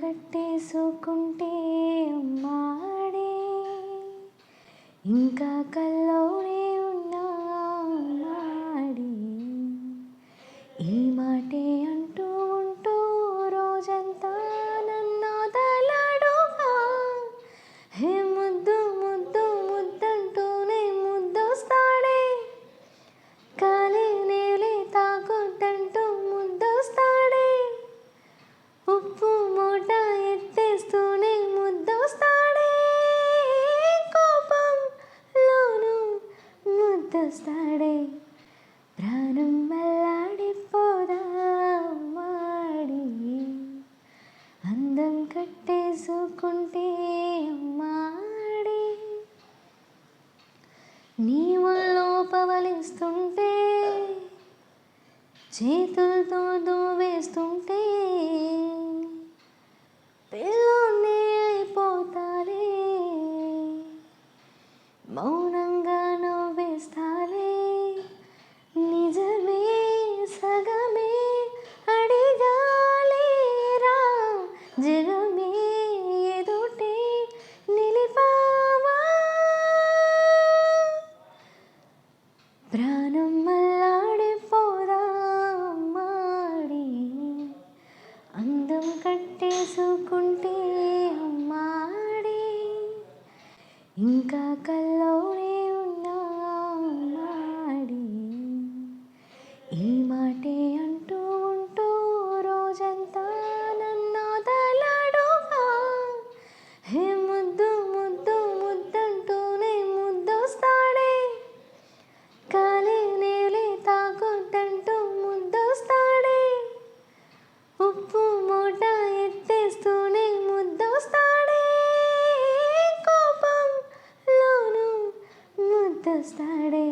కట్టేసుకుంటే అమ్మాడే ఇంకా కల్లోనే ఉన్నా అమ్మాడి ఈ మాటే అంటూ ఉంటూ రోజంతా నన్ను వదలడుగా హే ముద్దు ముద్దు ముద్దంటూనే ముద్దొస్తాడే కాలి నేలే తాకొద్దంటూ ముద్దొస్తాడే ఉప్పు మూట ఎత్తేస్తూనే ముద్దొస్తాడే కోపంలోను ముద్దొస్తాడే ప్రాణం మల్లాడిపోదా అమ్మాడి అందం కట్టేసుకుంటే అమ్మాడి నీ ఒళ్ళో పవలిస్తుంటే చేతులతో దూవేస్తుంటే పిల్లోనే అయిపోతాలే మౌనంగా నవ్వేస్తాలే నిజమే సగమే అడిగాలేరా జగమే ఎదుటే నిలిపావా ప్రాణం మల్లాడిపోదా అమ్మాడి అందం కట్టేసుకుంటే అమ్మాడి ఇంకా కల్లోనే ఉన్నా అమ్మాడి ఈ మాటే అంటూ ఉంటూ రోజంతా నన్ను వదలడుగా హే ముద్దు ముద్దు ముద్దంటూనే ముద్దొస్తాడే కాలి నేలే తాకొద్దంటూ ముద్దొస్తాడే ఉప్పు మూట ఎత్తేస్తూనే ముద్దొస్తాడే కోపంలోను ముద్దొస్తాడే